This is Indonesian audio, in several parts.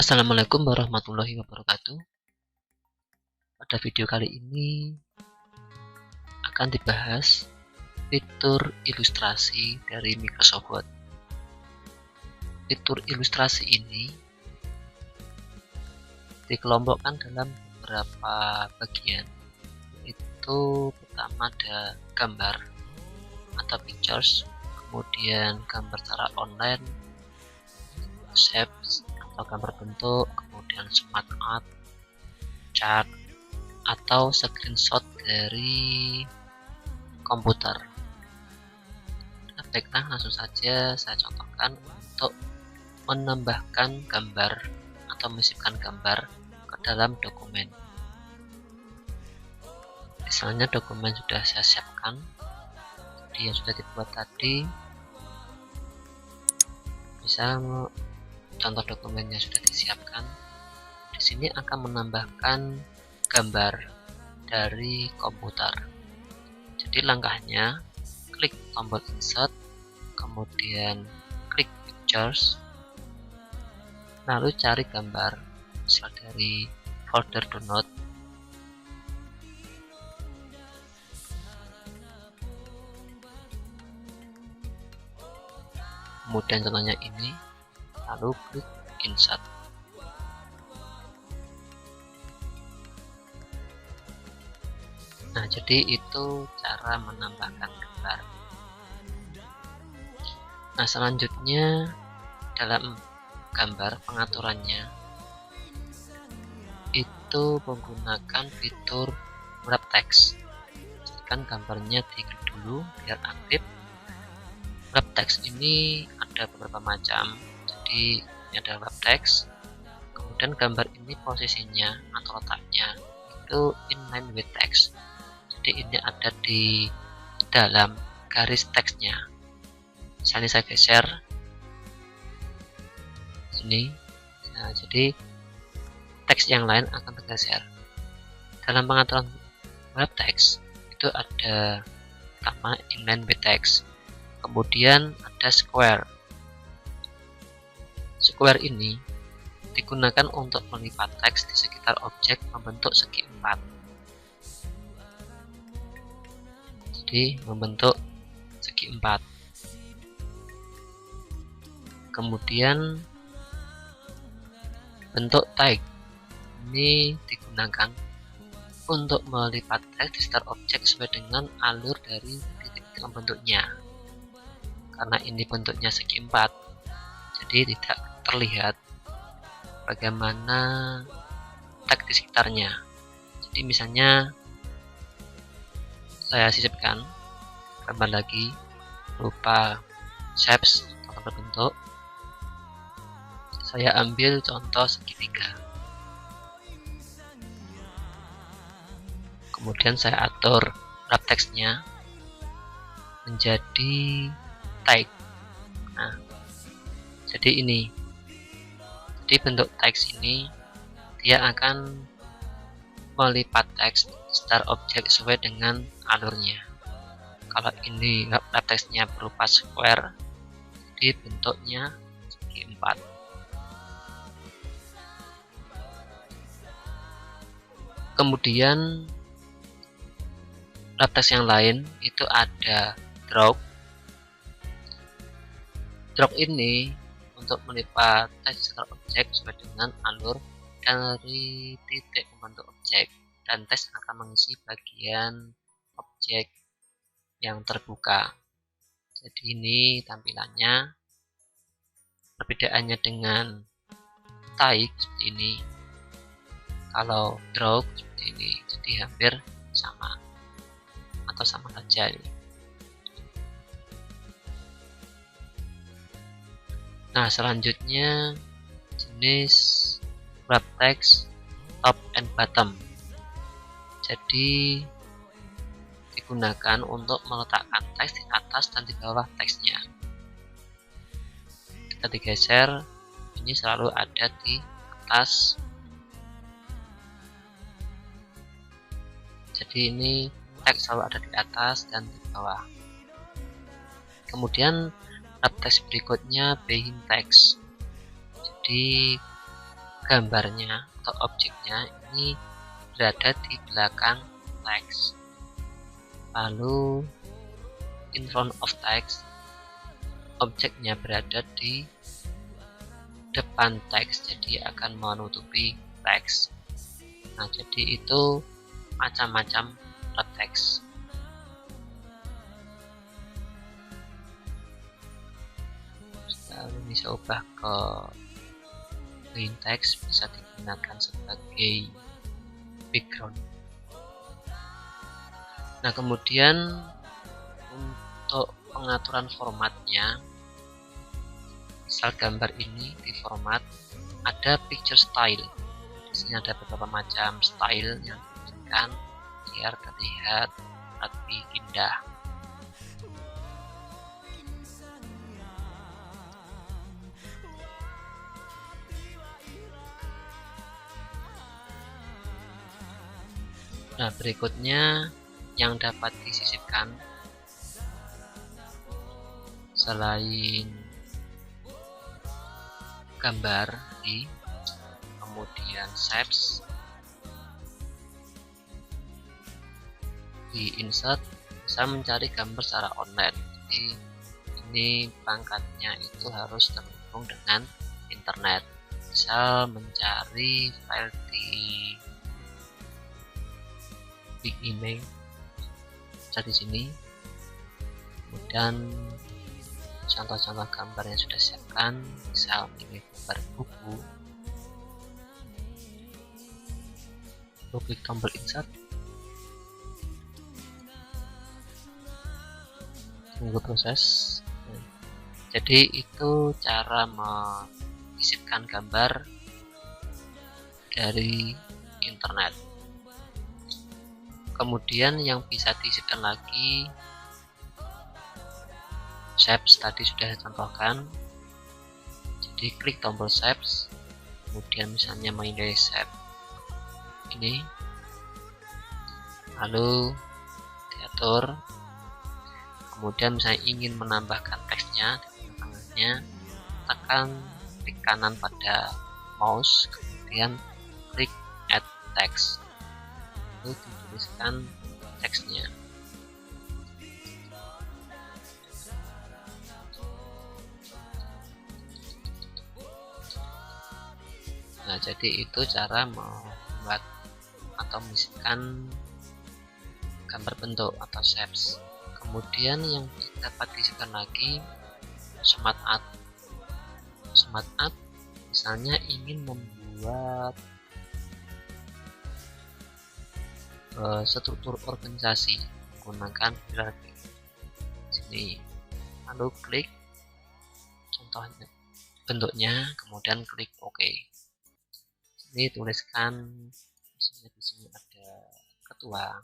Assalamualaikum warahmatullahi wabarakatuh. Pada video kali ini akan dibahas fitur ilustrasi dari Microsoft Word. Fitur ilustrasi ini dikelompokkan dalam beberapa bagian, yaitu pertama ada gambar atau pictures, kemudian gambar secara online, shapes atau gambar bentuk, kemudian smart art, chart, atau screenshot dari komputer. Nah, baiklah, langsung saja saya contohkan untuk menambahkan gambar atau menyisipkan gambar ke dalam dokumen. Misalnya dokumen sudah saya siapkan, jadi yang sudah dibuat tadi, misal contoh dokumennya sudah disiapkan. Di sini akan menambahkan gambar dari komputer. Jadi langkahnya, klik tombol insert, kemudian klik pictures, lalu cari gambar misal dari folder download. Kemudian contohnya ini, lalu klik insert. Nah, jadi itu cara menambahkan gambar. Nah, selanjutnya dalam gambar pengaturannya itu menggunakan fitur wrap text. Kan gambarnya diklik dulu biar aktif. Wrap text ini ada beberapa macam. Jadi ini ada wrap text. Kemudian gambar ini posisinya atau letaknya itu inline with text. Jadi ini ada di dalam garis teksnya. Misalnya saya geser ini, nah jadi teks yang lain akan tergeser. Dalam pengaturan wrap text itu ada pertama inline with text, kemudian ada square. Square ini digunakan untuk melipat teks di sekitar objek membentuk segi empat. Jadi membentuk segi empat. Kemudian bentuk tag ini digunakan untuk melipat teks di sekitar objek sesuai dengan alur dari titik-titik membentuknya. Karena ini bentuknya segi empat, jadi tidak terlihat bagaimana tag di sekitarnya. Jadi misalnya saya sisipkan gambar lagi berupa shapes atau bentuk. Saya ambil contoh segitiga. Kemudian saya atur wrap text-nya menjadi tag. Nah, jadi ini. Jadi bentuk teks ini dia akan melipat teks sekitar objek sesuai dengan alurnya. Kalau ini wrap text-nya berupa square, jadi bentuknya segi empat. Kemudian wrap text yang lain itu ada drop. Drop ini untuk melipat teks sekitar objek sesuai dengan alur dari titik membentuk objek, dan teks akan mengisi bagian objek yang terbuka. Jadi ini tampilannya. Perbedaannya dengan tag seperti ini, kalau drop seperti ini, jadi hampir sama atau sama saja ini. Nah, selanjutnya jenis wrap text top and bottom. Jadi digunakan untuk meletakkan teks di atas dan di bawah teksnya. Kita digeser, ini selalu ada di atas. Jadi ini teks selalu ada di atas dan di bawah. Kemudian wrap text berikutnya behind text. Jadi gambarnya atau objeknya ini berada di belakang teks. Lalu in front of text, objeknya berada di depan teks, jadi akan menutupi teks. Nah, jadi itu macam-macam teks. Lalu bisa ubah ke plain text, bisa digunakan sebagai background. Nah, kemudian untuk pengaturan formatnya, misal gambar ini di format ada picture style. Di sini ada beberapa macam style yang diinginkan biar terlihat rapi indah. Nah, berikutnya yang dapat disisipkan selain gambar kemudian shapes, di insert bisa mencari gambar secara online. Jadi ini perangkatnya itu harus terhubung dengan internet. Misal mencari file di Big Image, bisa di sini. Kemudian contoh-contoh gambar yang sudah siapkan, misal ini gambar buku. Lalu klik tombol insert. Tunggu proses. Jadi itu cara menyisipkan gambar dari internet. Kemudian yang bisa diisipkan lagi shapes, tadi sudah saya contohkan. Jadi klik tombol shapes, kemudian misalnya memilih shape ini, lalu diatur. Kemudian misalnya ingin menambahkan teksnya di tengahnya, tekan klik kanan pada mouse, kemudian klik add text, lalu dituliskan teksnya. Nah, jadi itu cara membuat atau menyisipkan gambar bentuk atau shapes. Kemudian yang dapat disisipkan lagi smart art. Smart art misalnya ingin membuat struktur organisasi menggunakan hierarki. Sini, lalu klik contohnya bentuknya, kemudian klik OK. Ini tuliskan misalnya di sini ada ketua,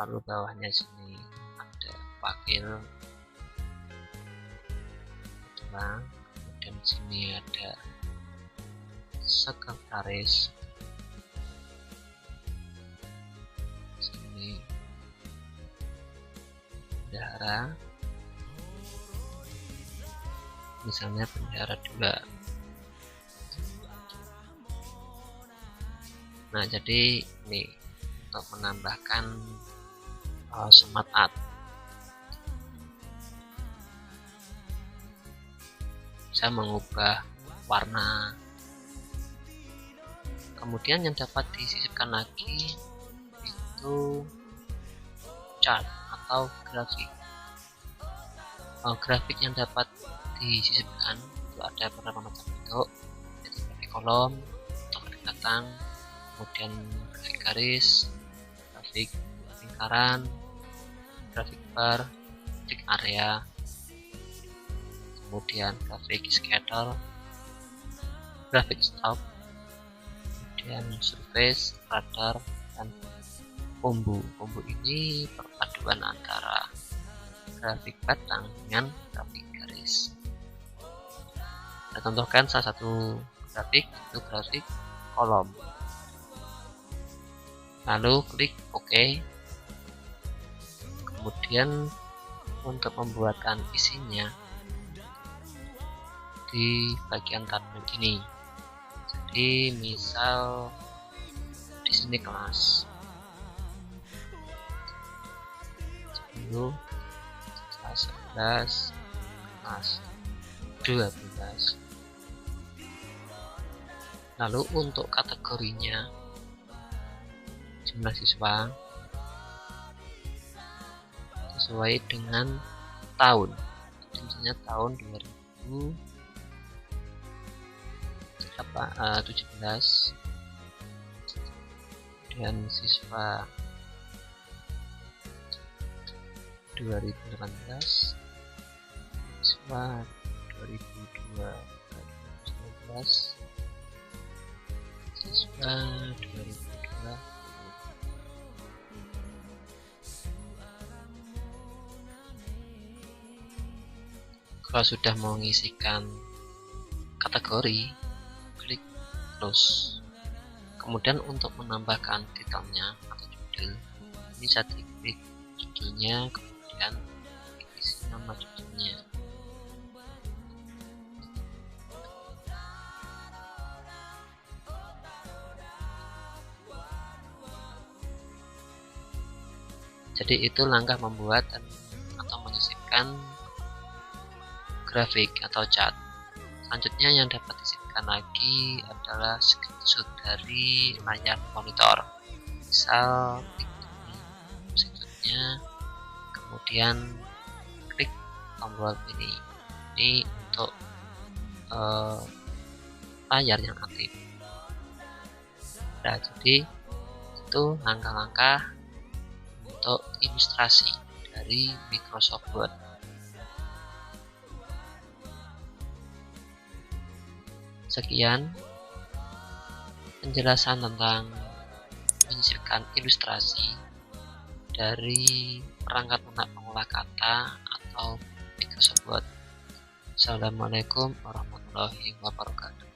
lalu bawahnya sini ada wakil ketua, kemudian di sini ada sekretaris, sini bendahara, misalnya bendahara 2. Nah, jadi ini untuk menambahkan smart art. Bisa mengubah warna. Kemudian yang dapat disisipkan lagi itu chart atau grafik. Grafik yang dapat disisipkan itu ada beberapa macam bentuk, yaitu grafik kolom atau kedekatan, kemudian grafik garis, grafik lingkaran, grafik bar, grafik area, kemudian grafik scatter, grafik stock, kemudian surface, radar, dan bumbu. Bumbu ini perpaduan antara grafik batang dengan grafik garis. Saya contohkan salah satu grafik, itu grafik kolom. Lalu klik OK. Kemudian untuk membuatkan isinya, di bagian tabel ini. Jadi misal di sini kelas 10, kelas 11, kelas 12. Lalu untuk kategorinya jumlah siswa sesuai dengan tahun, misalnya tahun 2017 dan siswa 2018, siswa 2019, siswa 2020. Kalau sudah mengisikan kategori, klik close. Kemudian untuk menambahkan titelnya atau judul, ini bisa diklik judulnya, kemudian isi nama judulnya. Jadi itu langkah membuat atau menyisipkan grafik atau chart. Selanjutnya yang dapat disisipkan lagi adalah screenshot dari layar monitor. Misal klik screenshotnya, kemudian klik tombol ini untuk layar yang aktif. Nah, jadi itu langkah-langkah untuk ilustrasi dari Microsoft Word. Sekian penjelasan tentang menyisipkan ilustrasi dari perangkat lunak pengolah kata atau Microsoft Word. Assalamualaikum warahmatullahi wabarakatuh.